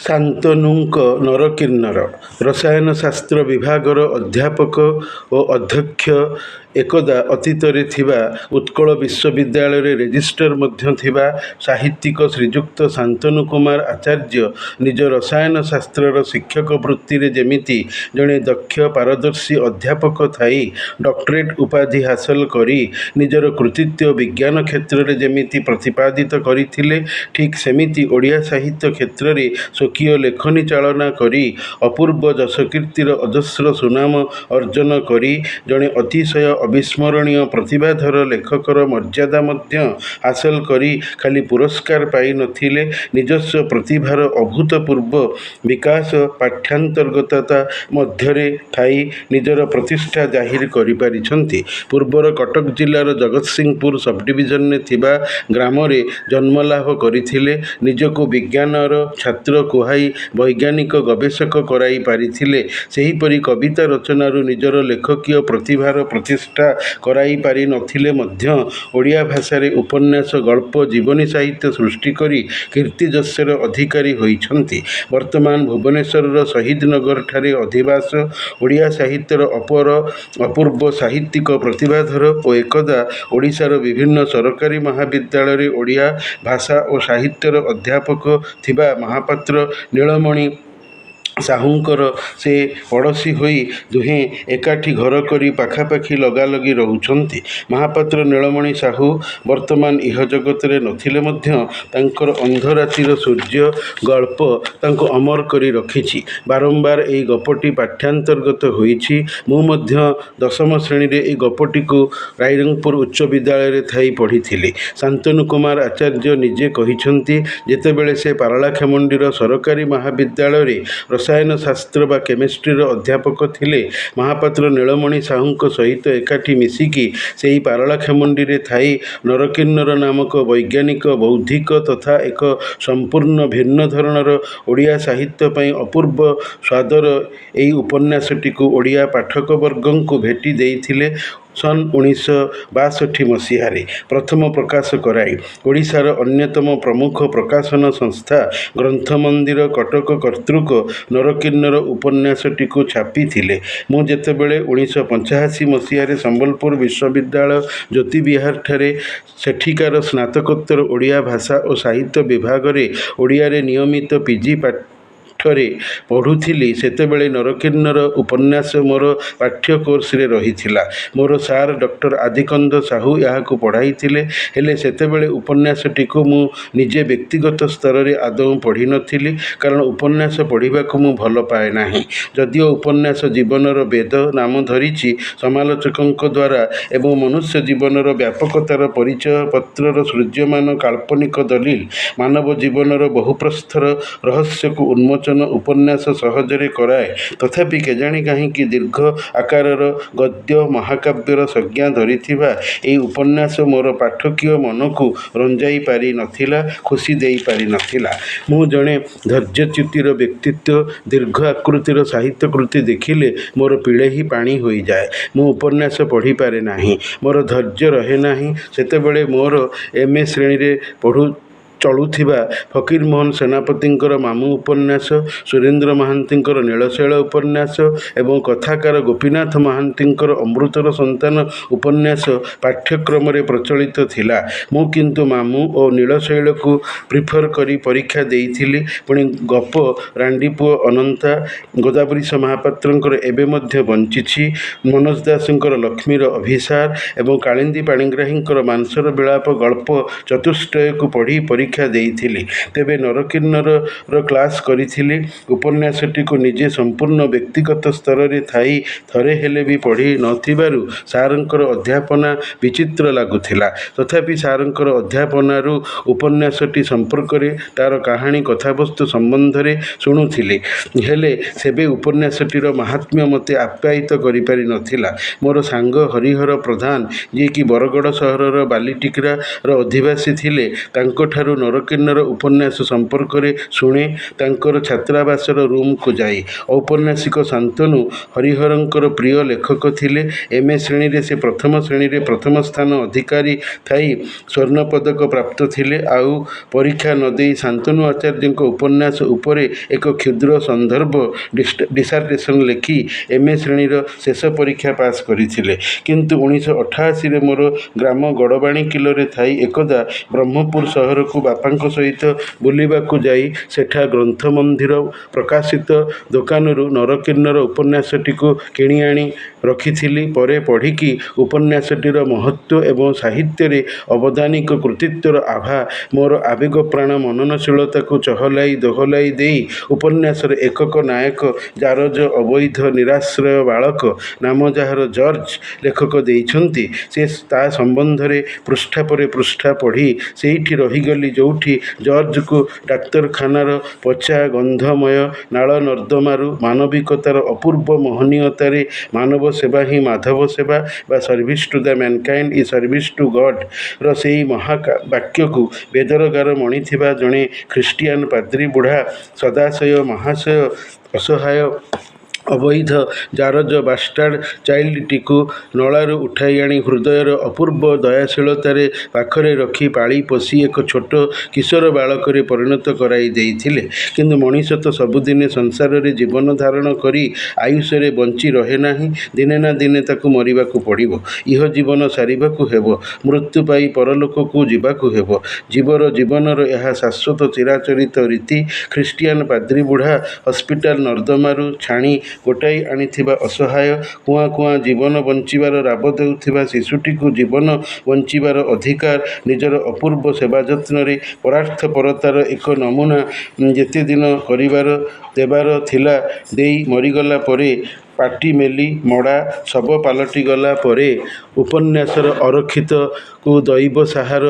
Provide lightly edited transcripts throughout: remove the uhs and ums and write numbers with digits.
ଶାନ୍ତନୁଙ୍କ ନରକିନ୍ନର ରସାୟନଶାସ୍ତ୍ର ବିଭାଗର ଅଧ୍ୟାପକ ଓ ଅଧ୍ୟକ୍ଷ ଏକଦା ଅତୀତରେ ଥିବା ଉତ୍କଳ ବିଶ୍ୱବିଦ୍ୟାଳୟରେ ରେଜିଷ୍ଟ୍ରାର ମଧ୍ୟ ଥିବା ସାହିତ୍ୟିକ ଶ୍ରୀଯୁକ୍ତ ଶାନ୍ତନୁ କୁମାର ଆଚାର୍ଯ୍ୟ ନିଜ ରସାୟନଶାସ୍ତ୍ରର ଶିକ୍ଷକ ବୃତ୍ତିରେ ଯେମିତି ଜଣେ ଦକ୍ଷ ପାରଦର୍ଶୀ ଅଧ୍ୟାପକ ଥାଇ ଡକ୍ଟରେଟ୍ ଉପାଧି ହାସଲ କରି ନିଜର କୃତିତ୍ୱ ବିଜ୍ଞାନ କ୍ଷେତ୍ରରେ ଯେମିତି ପ୍ରତିପାଦିତ କରିଥିଲେ, ଠିକ୍ ସେମିତି ଓଡ଼ିଆ ସାହିତ୍ୟ କ୍ଷେତ୍ରରେ ସ୍ୱକୀୟ ଲେଖନୀ ଚାଳନା କରି ଅପୂର୍ବ ଯଶକୀର୍ତ୍ତିର ଅଜସ୍ର ସୁନାମ ଅର୍ଜନ କରି ଜଣେ ଅତିଶୟ ଅବିସ୍ମରଣୀୟ ପ୍ରତିଭାଧର ଲେଖକର ମର୍ଯ୍ୟାଦା ମଧ୍ୟ ହାସଲ କରି ଖାଲି ପୁରସ୍କାର ପାଇନଥିଲେ, ନିଜସ୍ୱ ପ୍ରତିଭାର ଅଭୂତପୂର୍ବ ବିକାଶ ପାଠ୍ୟାନ୍ତର୍ଗତତା ମଧ୍ୟରେ ଥାଇ ନିଜର ପ୍ରତିଷ୍ଠା ଜାହିର କରିପାରିଛନ୍ତି। ପୂର୍ବର କଟକ ଜିଲ୍ଲାର ଜଗତସିଂହପୁର ସବ୍‌ଡିଭିଜନରେ ଥିବା ଗ୍ରାମରେ ଜନ୍ମଲାଭ କରିଥିଲେ। ନିଜକୁ ବିଜ୍ଞାନର ଛାତ୍ର କୁହାଇ ବୈଜ୍ଞାନିକ ଗବେଷକ କରାଇ ପାରିଥିଲେ। ସେହିପରି କବିତା ରଚନାରୁ ନିଜର ଲେଖକୀୟ ପ୍ରତିଭାର ପ୍ରତିଷ୍ଠା କରାଇ ପାରିନଥିଲେ ମଧ୍ୟ ଓଡ଼ିଆ ଭାଷାରେ ଉପନ୍ୟାସ, ଗଳ୍ପ, ଜୀବନୀ ସାହିତ୍ୟ ସୃଷ୍ଟି କରି କୀର୍ତ୍ତିଯଶର ଅଧିକାରୀ ହୋଇଛନ୍ତି। ବର୍ତ୍ତମାନ ଭୁବନେଶ୍ୱରର ଶହୀଦନଗରଠାରେ ଅଧିବାସ। ଓଡ଼ିଆ ସାହିତ୍ୟର ଅପୂର୍ବ ସାହିତ୍ୟିକ ପ୍ରତିଭାଧର ଓ ଏକଦା ଓଡ଼ିଶାର ବିଭିନ୍ନ ସରକାରୀ ମହାବିଦ୍ୟାଳୟରେ ଓଡ଼ିଆ ଭାଷା ଓ ସାହିତ୍ୟର ଅଧ୍ୟାପକ ଥିବା ମହାପାତ୍ର ନୀଳମଣି ସାହୁଙ୍କର ସେ ପଡ଼ୋଶୀ ହୋଇ ଦୁହେଁ ଏକାଠି ଘର କରି ପାଖାପାଖି ଲଗାଲଗି ରହୁଛନ୍ତି। ମହାପାତ୍ର ନୀଳମଣି ସାହୁ ବର୍ତ୍ତମାନ ଇହଜଗତରେ ନଥିଲେ ମଧ୍ୟ ତାଙ୍କର ଅନ୍ଧରାତିର ସୂର୍ଯ୍ୟ ଗଳ୍ପ ତାଙ୍କୁ ଅମର କରି ରଖିଛି। ବାରମ୍ବାର ଏହି ଗପଟି ପାଠ୍ୟାନ୍ତର୍ଗତ ହୋଇଛି। ମୁଁ ମଧ୍ୟ ଦଶମ ଶ୍ରେଣୀରେ ଏହି ଗପଟିକୁ ରାଇରଙ୍ଗପୁର ଉଚ୍ଚ ବିଦ୍ୟାଳୟରେ ଥାଇ ପଢ଼ିଥିଲି। ଶାନ୍ତନୁ କୁମାର ଆଚାର୍ଯ୍ୟ ନିଜେ କହିଛନ୍ତି, ଯେତେବେଳେ ସେ ପାରଳାଖେମୁଣ୍ଡିର ସରକାରୀ ମହାବିଦ୍ୟାଳୟରେ ରସାୟନଶାସ୍ତ୍ର ବା କେମିଷ୍ଟ୍ରିର ଅଧ୍ୟାପକ ଥିଲେ, ମହାପାତ୍ର ନୀଳମଣି ସାହୁଙ୍କ ସହିତ ଏକାଠି ମିଶିକି ସେହି ପାରଳାଖେମୁଣ୍ଡିରେ ଥାଇ ନରକିନ୍ନର ନାମକ ବୈଜ୍ଞାନିକ, ବୌଦ୍ଧିକ ତଥା ଏକ ସମ୍ପୂର୍ଣ୍ଣ ଭିନ୍ନ ଧରଣର ଓଡ଼ିଆ ସାହିତ୍ୟ ପାଇଁ ଅପୂର୍ବ ସ୍ୱାଦର ଏହି ଉପନ୍ୟାସଟିକୁ ଓଡ଼ିଆ ପାଠକବର୍ଗଙ୍କୁ ଭେଟି ଦେଇଥିଲେ। ସନ୍ 1962 ମସିହାରେ ପ୍ରଥମ ପ୍ରକାଶ କରାଇ ଓଡ଼ିଶାର ଅନ୍ୟତମ ପ୍ରମୁଖ ପ୍ରକାଶନ ସଂସ୍ଥା ଗ୍ରନ୍ଥମନ୍ଦିର କଟକ କର୍ତ୍ତୃକ ନରକିନ୍ନର ଉପନ୍ୟାସଟିକୁ ଛାପିଥିଲେ। ମୁଁ ଯେତେବେଳେ 1985 ମସିହାରେ ସମ୍ବଲପୁର ବିଶ୍ୱବିଦ୍ୟାଳୟ ଜ୍ୟୋତିବିହାରଠାରେ ସେଠିକାର ସ୍ନାତକୋତ୍ତର ଓଡ଼ିଆ ଭାଷା ଓ ସାହିତ୍ୟ ବିଭାଗରେ ଓଡ଼ିଆରେ ନିୟମିତ ପିଜି ପାଠରେ ପଢ଼ୁଥିଲି, ସେତେବେଳେ ନରକିନ୍ନର ଉପନ୍ୟାସ ମୋର ପାଠ୍ୟ କୋର୍ସରେ ରହିଥିଲା। ମୋର ସାର୍ ଡକ୍ଟର ଆଦିକନ୍ଦ ସାହୁ ଏହାକୁ ପଢ଼ାଇଥିଲେ। ହେଲେ ସେତେବେଳେ ଉପନ୍ୟାସଟିକୁ ମୁଁ ନିଜେ ବ୍ୟକ୍ତିଗତ ସ୍ତରରେ ଆଦୌ ପଢ଼ିନଥିଲି, କାରଣ ଉପନ୍ୟାସ ପଢ଼ିବାକୁ ମୁଁ ଭଲ ପାଏ ନାହିଁ। ଯଦିଓ ଉପନ୍ୟାସ ଜୀବନର ବେଦ ନାମ ଧରିଛି, ସମାଲୋଚକଙ୍କ ଦ୍ୱାରା ଏବଂ ମନୁଷ୍ୟ ଜୀବନର ବ୍ୟାପକତାର ପରିଚୟପତ୍ରର ସୃଜ୍ୟମାନ କାଳ୍ପନିକ ଦଲିଲ, ମାନବ ଜୀବନର ବହୁପ୍ରସ୍ଥର ରହସ୍ୟକୁ ଉନ୍ମୋଚନ ଉପନ୍ୟାସ ସହଜରେ କରାଏ, ତଥାପି କେଜାଣି କାହିଁକି ଦୀର୍ଘ ଆକାରର ଗଦ୍ୟ ମହାକାବ୍ୟର ସଂଜ୍ଞା ଧରିଥିବା ଏହି ଉପନ୍ୟାସ ମୋର ପାଠକୀୟ ମନକୁ ରଞ୍ଜାଇ ପାରି ନଥିଲା, ଖୁସି ଦେଇ ପାରିନଥିଲା। ମୁଁ ଜଣେ ଧୈର୍ଯ୍ୟଚ୍ୟୁତିର ବ୍ୟକ୍ତିତ୍ୱ। ଦୀର୍ଘ ଆକୃତିର ସାହିତ୍ୟକୃତି ଦେଖିଲେ ମୋର ପିଳେହି ପାଣି ହୋଇଯାଏ। ମୁଁ ଉପନ୍ୟାସ ପଢ଼ିପାରେ ନାହିଁ, ମୋର ଧୈର୍ଯ୍ୟ ରହେ ନାହିଁ। ସେତେବେଳେ ମୋର MA ଶ୍ରେଣୀରେ ଚଳୁଥିବା ଫକୀରମୋହନ ସେନାପତିଙ୍କର ମାମୁଁ ଉପନ୍ୟାସ, ସୁରେନ୍ଦ୍ର ମହାନ୍ତିଙ୍କର ନୀଳଶୈଳ ଉପନ୍ୟାସ ଏବଂ କଥାକାର ଗୋପୀନାଥ ମହାନ୍ତିଙ୍କର ଅମୃତର ସନ୍ତାନ ଉପନ୍ୟାସ ପାଠ୍ୟକ୍ରମରେ ପ୍ରଚଳିତ ଥିଲା। ମୁଁ କିନ୍ତୁ ମାମୁଁ ଓ ନୀଳଶୈଳକୁ ପ୍ରିଫର କରି ପରୀକ୍ଷା ଦେଇଥିଲି। ପୁଣି ଗପ ରାଣ୍ଡିପୁଅ ଅନନ୍ତା, ଗୋଦାବରୀଶ ମହାପାତ୍ରଙ୍କର ଏବେ ମଧ୍ୟ ବଞ୍ଚିଛି, ମନୋଜ ଦାସଙ୍କର ଲକ୍ଷ୍ମୀର ଅଭିସାର ଏବଂ କାଳିନ୍ଦୀ ପାଣିଗ୍ରାହୀଙ୍କର ମାଂସର ବିଳାପ ଗଳ୍ପ ଚତୁଷ୍ଟୟକୁ ପଢ଼ି ପରୀକ୍ଷା ଦେଇଥିଲି। ତେବେ ନରକିନ୍ନରର କ୍ଲାସ୍ କରିଥିଲି। ଉପନ୍ୟାସଟିକୁ ନିଜେ ସମ୍ପୂର୍ଣ୍ଣ ବ୍ୟକ୍ତିଗତ ସ୍ତରରେ ଥାଇ ଥରେ ହେଲେ ବି ପଢ଼ି ନଥିବାରୁ ସାରଙ୍କର ଅଧ୍ୟାପନା ବିଚିତ୍ର ଲାଗୁଥିଲା। ତଥାପି ସାରଙ୍କର ଅଧ୍ୟାପନାରୁ ଉପନ୍ୟାସଟି ସମ୍ପର୍କରେ, ତା'ର କାହାଣୀ, କଥାବସ୍ତୁ ସମ୍ବନ୍ଧରେ ଶୁଣୁଥିଲି। ହେଲେ ସେବେ ଉପନ୍ୟାସଟିର ମାହାତ୍ମ୍ୟ ମୋତେ ଆପ୍ୟାୟିତ କରିପାରି ନଥିଲା। ମୋର ସାଙ୍ଗ ହରିହର ପ୍ରଧାନ, ଯିଏକି ବରଗଡ଼ ସହରର ବାଲିଟିକିରାର ଅଧିବାସୀ ଥିଲେ, ତାଙ୍କଠାରୁ ନରକିନ୍ନର ଉପନ୍ୟାସ ସମ୍ପର୍କରେ ଶୁଣେ ତାଙ୍କର ଛାତ୍ରାବାସର ରୁମ୍କୁ ଯାଇ। ଔପନ୍ୟାସିକ ଶାନ୍ତନୁ ହରିହରଙ୍କର ପ୍ରିୟ ଲେଖକ ଥିଲେ। MA ଶ୍ରେଣୀରେ ସେ ପ୍ରଥମ ଶ୍ରେଣୀରେ ପ୍ରଥମ ସ୍ଥାନ ଅଧିକାରୀ ଥାଇ ସ୍ୱର୍ଣ୍ଣପଦକ ପ୍ରାପ୍ତ ଥିଲେ। ଆଉ ପରୀକ୍ଷା ନ ଦେଇ ଶାନ୍ତନୁ ଆଚାର୍ଯ୍ୟଙ୍କ ଉପନ୍ୟାସ ଉପରେ ଏକ କ୍ଷୁଦ୍ର ସନ୍ଦର୍ଭ ଡିସାର୍ଟେସନ୍ ଲେଖି MA ଶ୍ରେଣୀର ଶେଷ ପରୀକ୍ଷା ପାସ୍ କରିଥିଲେ। କିନ୍ତୁ 1988ରେ ମୋର ଗ୍ରାମ ଗଡ଼ବାଣୀକିଲରେ ଥାଇ ଏକଦା ବ୍ରହ୍ମପୁର ସହରକୁ ବାପାଙ୍କ ସହିତ ବୁଲିବାକୁ ଯାଇ ସେଠା ଗ୍ରନ୍ଥମନ୍ଦିର ପ୍ରକାଶିତ ଦୋକାନରୁ ନରକିନ୍ନର ଉପନ୍ୟାସଟିକୁ କିଣି ଆଣି ରଖିଥିଲି। ପରେ ପଢ଼ିକି ଉପନ୍ୟାସଟିର ମହତ୍ତ୍ୱ ଏବଂ ସାହିତ୍ୟରେ ଅବଦାନିକ କୃତିତ୍ୱର ଆଭା ମୋର ଆବେଗପ୍ରାଣ ମନନଶୀଳତାକୁ ଚହଲାଇ ଦୋହଲାଇ ଦେଇ ଉପନ୍ୟାସର ଏକକ ନାୟକ ଜାରଜ ଅବୈଧ ନିରାଶ୍ରୟ ବାଳକ ନାମ ଯାହାର ଜର୍ଜ ଲେଖକ ଦେଇଛନ୍ତି ସେ ତା ସମ୍ବନ୍ଧରେ ପୃଷ୍ଠା ପରେ ପୃଷ୍ଠା ପଢ଼ି ସେଇଠି ରହିଗଲି ଯେଉଁଠି ଜର୍ଜକୁ ଡାକ୍ତରଖାନାର ପଚା ଗନ୍ଧମୟ ନାଳ ନର୍ଦ୍ଦମାରୁ ମାନବିକତାର ଅପୂର୍ବ ମୋହନୀୟତାରେ ମାନବ ସେବା ହିଁ ମାଧବ ସେବା ବା service to the mankind is service to ଗଡ୍ର ସେଇ ମହାବାକ୍ୟକୁ ବେଦର ଗାର ମଣିଥିବା ଜଣେ ଖ୍ରୀଷ୍ଟିଆନ ପାଦ୍ରୀ ବୁଢ଼ା ସଦାଶୟ ମହାଶୟ ଅସହାୟ ଅବୈଧ ଜାରଜ ବାଷ୍ଟାର୍ଡ ଚାଇଲ୍ଡଟିକୁ ନଳାରୁ ଉଠାଇ ଆଣି ହୃଦୟର ଅପୂର୍ବ ଦୟାଶୀଳତାରେ ପାଖରେ ରଖି ପାଳି ପୋଷି ଏକ ଛୋଟ କିଶୋର ବାଳକରେ ପରିଣତ କରାଇ ଦେଇଥିଲେ। କିନ୍ତୁ ମଣିଷ ତ ସବୁଦିନେ ସଂସାରରେ ଜୀବନ ଧାରଣ କରି ଆୟୁଷରେ ବଞ୍ଚି ରହେ ନାହିଁ। ଦିନେ ନା ଦିନେ ତାକୁ ମରିବାକୁ ପଡ଼ିବ। ଇହ ଜୀବନ ସାରିବାକୁ ହେବ। ମୃତ୍ୟୁ ପାଇ ପରଲୋକକୁ ଯିବାକୁ ହେବ। ଜୀବନର ଏହା ଶାଶ୍ୱତ ଚିରାଚରିତ ରୀତି। ଖ୍ରୀଷ୍ଟିଆନ ପାଦ୍ରୀ ବୁଢ଼ା ହସ୍ପିଟାଲ ନର୍ଦ୍ଦମାରୁ ଛାଣି ଗୋଟାଇ ଆଣିଥିବା ଅସହାୟ କୁଆଁ କୁଆଁ ଜୀବନ ବଞ୍ଚିବାର ରାବ ଦେଉଥିବା ଶିଶୁଟିକୁ ଜୀବନ ବଞ୍ଚିବାର ଅଧିକାର ନିଜର ଅପୂର୍ବ ସେବାଯତ୍ନରେ ପରାର୍ଥପରତାର ଏକ ନମୁନା ଯେତେ ଦିନ କରିବାର ଦେବାର ଥିଲା ଦେଇ ମରିଗଲା ପରେ ପାଟି ମେଲି ମଡ଼ା ଶବ ପାଲଟିଗଲା ପରେ ଉପନ୍ୟାସର ଅରକ୍ଷିତକୁ ଦୈବ ସାହାର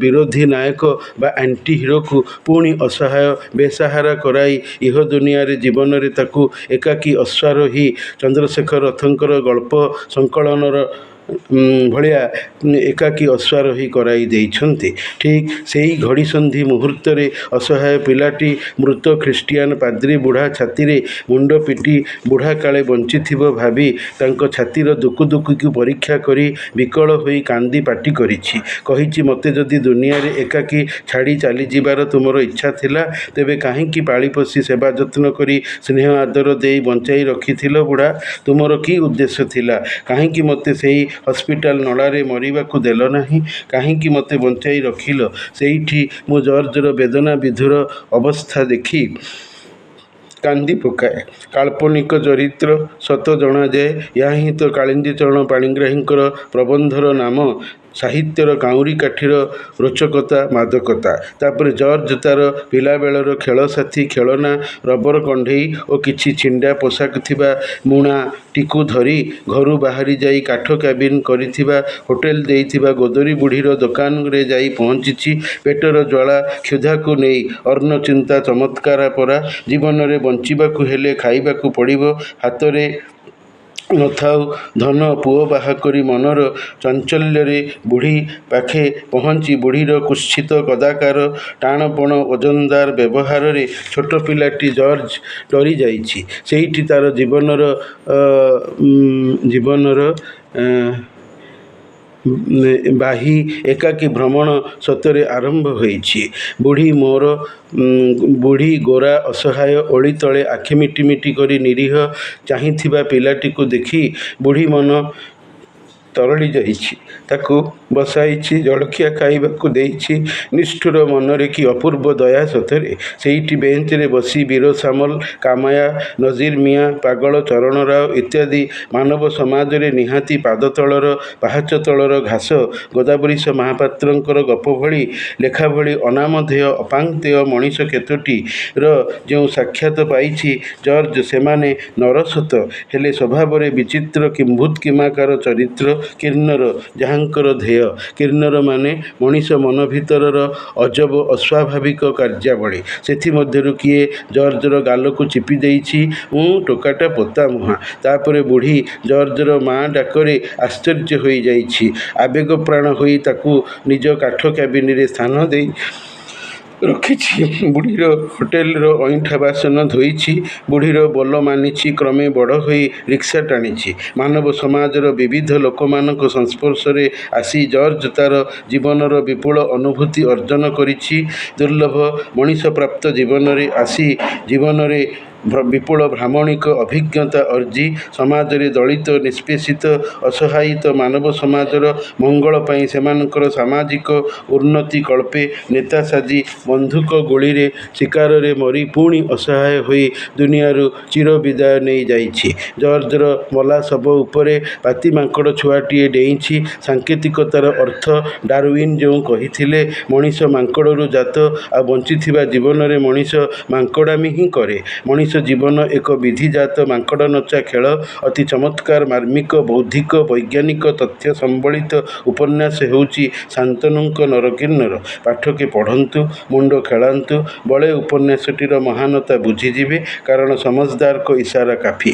ବିରୋଧୀ ନାୟକ ବା ଆଣ୍ଟି ହିରୋକୁ ପୁଣି ଅସହାୟ ବେସାହାରା କରାଇ ଇହ ଦୁନିଆରେ ଜୀବନରେ ତାକୁ ଏକାକୀ ଅଶ୍ୱାରୋହୀ ଚନ୍ଦ୍ରଶେଖର ରଥଙ୍କର ଗଳ୍ପ ସଂକଳନର ଭଳିଆ ଏକାକୀ ଅଶ୍ୱାରୋହୀ କରାଇ ଦେଇଛନ୍ତି। ଠିକ୍ ସେଇ ଘଡ଼ିସନ୍ଧି ମୁହୂର୍ତ୍ତରେ ଅସହାୟ ପିଲାଟି ମୃତ ଖ୍ରୀଷ୍ଟିଆନ ପାଦ୍ରୀ ବୁଢ଼ା ଛାତିରେ ମୁଣ୍ଡ ପିଟି ବୁଢ଼ା କାଳେ ବଞ୍ଚିଥିବ ଭାବି ତାଙ୍କ ଛାତିର ଦୁକୁଦୁକୁକୁ ପରୀକ୍ଷା କରି ବିକଳ ହୋଇ କାନ୍ଦି ପାଟି କରିଛି। କହିଛି ମୋତେ ଯଦି ଦୁନିଆରେ ଏକାକୀ ଛାଡ଼ି ଚାଲିଯିବାର ତୁମର ଇଚ୍ଛା ଥିଲା ତେବେ କାହିଁକି ପାଳିପୋଷି ସେବା ଯତ୍ନ କରି ସ୍ନେହ ଆଦର ଦେଇ ବଞ୍ଚାଇ ରଖିଥିଲ ବୁଢ଼ା? ତୁମର କି ଉଦ୍ଦେଶ୍ୟ ଥିଲା? କାହିଁକି ମୋତେ ସେଇ ହସ୍ପିଟାଲ ନଳାରେ ମରିବାକୁ ଦେଲ ନାହିଁ? କାହିଁକି ମୋତେ ବଞ୍ଚାଇ ରଖିଲ? ସେଇଠି ମୁଁ ଜର୍ଜର ବେଦନା ବିଧୁର ଅବସ୍ଥା ଦେଖି କାନ୍ଦି ପକାଏ। କାଳ୍ପନିକ ଚରିତ୍ର ସତ ଜଣାଯାଏ। ଏହା ହିଁ ତ କାଳିନ୍ଦୀ ଚରଣ ପାଣିଗ୍ରାହୀଙ୍କର ପ୍ରବନ୍ଧର ନାମ। ସାହିତ୍ୟର କାଉଁରୀ କାଠିର ରୋଚକତା ମାଦକତା। ତାପରେ ଜର୍ଜ ତାର ପିଲାବେଳର ଖେଳସାଥୀ ଖେଳନା ରବର କଣ୍ଢେଇ ଓ କିଛି ଛିଣ୍ଡା ପୋଷାକ ଥିବା ମୁଣାଟିକୁ ଧରି ଘରୁ ବାହାରି ଯାଇ କାଠ କ୍ୟାବିନ୍ କରିଥିବା ହୋଟେଲ ଦେଇଥିବା ଗୋଦରୀ ବୁଢ଼ୀର ଦୋକାନରେ ଯାଇ ପହଞ୍ଚିଛି। ପେଟର ଜ୍ୱାଳା କ୍ଷୁଧାକୁ ନେଇ ଅର୍ଣ୍ଣ ଚିନ୍ତା ଚମତ୍କାର ପରା। ଜୀବନରେ ବଞ୍ଚିବାକୁ ହେଲେ ଖାଇବାକୁ ପଡ଼ିବ। ହାତରେ ନଥାଉ ଧନ ପୁଅ ବାହା କରି ମନର ଚାଞ୍ଚଲ୍ୟରେ ବୁଢ଼ୀ ପାଖେ ପହଞ୍ଚି ବୁଢ଼ୀର କୁତ୍ସିତ କଦାକାର ଟାଣପଣ ଓଜନଦାର ବ୍ୟବହାରରେ ଛୋଟ ପିଲାଟି ଜର୍ଜ ଡରି ଯାଇଛି। ସେଇଠି ତାର ଜୀବନର ବାହୀ ଏକାକୀ ଭ୍ରମଣ ସତରେ ଆରମ୍ଭ ହୋଇଛି। ବୁଢ଼ୀ ଗୋରା ଅସହାୟ ଓଳି ତଳେ ଆଖି ମିଟି ମିଟି କରି ନିରୀହ ଚାହିଁଥିବା ପିଲାଟିକୁ ଦେଖି ବୁଢ଼ୀ ମନ ତରଳି ଯାଇଛି। ତାକୁ ବସାଇଛି, ଜଳଖିଆ ଖାଇବାକୁ ଦେଇଛି। ନିଷ୍ଠୁର ମନରେ କି ଅପୂର୍ବ ଦୟା ସତରେ। ସେଇଠି ବେଞ୍ଚରେ ବସି ବୀର ସାମଲ, କାମାୟା, ନଜିର ମିଆଁ, ପାଗଳ ଚରଣରାଓ ଇତ୍ୟାଦି ମାନବ ସମାଜରେ ନିହାତି ପାଦତଳର ପାହାଚ ତଳର ଘାସ ଗୋଦାବରୀଶ ମହାପାତ୍ରଙ୍କର ଗପ ଭଳି ଲେଖା ଭଳି ଅନାମଧେୟ ଅପାଂକ୍ତେୟ ମଣିଷ କେତୋଟିର ଯେଉଁ ସାକ୍ଷାତ ପାଇଛି ଜର୍ଜ ସେମାନେ ନର ସତ ହେଲେ ସ୍ୱଭାବରେ ବିଚିତ୍ର କିମ୍ଭୂତ କିମାକାର ଚରିତ୍ର। କିନ୍ନର ଯାହାଙ୍କର ध्येय। କିନ୍ନରମାନେ ମଣିଷ ମନ ଭିତରର ଅଜବ ଅସ୍ୱାଭାବିକ କାର୍ଯ୍ୟାବଳୀ। ସେଥିମଧ୍ୟରୁ କିଏ ଜର୍ଜର ଗାଲକୁ ଚିପି ଦେଇଛି। ଟୋକାଟା ପୋତା ମୁହାଁ। ତାପରେ ବୁଢ଼ୀ ଜର୍ଜର ମାଆ ଡାକରେ ଆଶ୍ଚର୍ଯ୍ୟ ହୋଇଯାଇଛି। ଆବେଗପ୍ରାଣ ହୋଇ ତାକୁ ନିଜ କାଠ କ୍ୟାବିନରେ ସ୍ଥାନ ଦେଇ ରଖିଛି। ବୁଢ଼ୀର ହୋଟେଲର ଅଇଁଠା ବାସନ ଧୋଇଛି। ବୁଢ଼ୀର ବୋଲ ମାନିଛି। କ୍ରମେ ବଡ଼ ହୋଇ ରିକ୍ସା ଟାଣିଛି। ମାନବ ସମାଜର ବିବିଧ ଲୋକମାନଙ୍କ ସଂସ୍ପର୍ଶରେ ଆସି ଜର୍ଜ ତା'ର ଜୀବନର ବିପୁଳ ଅନୁଭୂତି ଅର୍ଜନ କରିଛି। ଦୁର୍ଲଭ ମଣିଷପ୍ରାପ୍ତ ଜୀବନରେ ଆସି ଜୀବନରେ ବିପୁଳ ଭ୍ରାମଣିକ ଅଭିଜ୍ଞତା ଅର୍ଜି ସମାଜରେ ଦଳିତ ନିଷ୍ପେଷିତ ଅସହାୟିତ ମାନବ ସମାଜର ମଙ୍ଗଳ ପାଇଁ ସେମାନଙ୍କର ସାମାଜିକ ଉନ୍ନତି କଳ୍ପେ ନେତା ସାଜି ବନ୍ଧୁକ ଗୁଳିରେ ଶିକାରରେ ମରି ପୁଣି ଅସହାୟ ହୋଇ ଦୁନିଆରୁ ଚିର ବିଦାୟ ନେଇ ଯାଇଛି। ଜର୍ଜର ମଲା ଶବ ଉପରେ ପାତିମାଙ୍କଡ଼ ଛୁଆଟିଏ ଡେଇଁଛି। ସାଙ୍କେତିକତାର ଅର୍ଥ ଡାରୱିନ୍ ଯେଉଁ କହିଥିଲେ ମଣିଷ ମାଙ୍କଡ଼ରୁ ଜାତ, ଆଉ ବଞ୍ଚିଥିବା ଜୀବନରେ ମଣିଷ ମାଙ୍କଡ଼ାମି ହିଁ କରେ। ମଣିଷ ଜୀବନ ଏକ ବିଧିଜାତ ମାଙ୍କଡ଼ନଚା ଖେଳ। ଅତି ଚମତ୍କାର ମାର୍ମିକ ବୌଦ୍ଧିକ ବୈଜ୍ଞାନିକ ତଥ୍ୟ ସମ୍ବଳିତ ଉପନ୍ୟାସ ହେଉଛି ଶାନ୍ତନୁଙ୍କ ନରକିନ୍ନର। ପାଠକେ ପଢ଼ନ୍ତୁ, ମୁଣ୍ଡ ଖେଳାନ୍ତୁ, ବଳେ ଉପନ୍ୟାସଟିର ମହାନତା ବୁଝିଯିବେ। କାରଣ ସମଜଦାରଙ୍କ ଇସାରା କାଫି।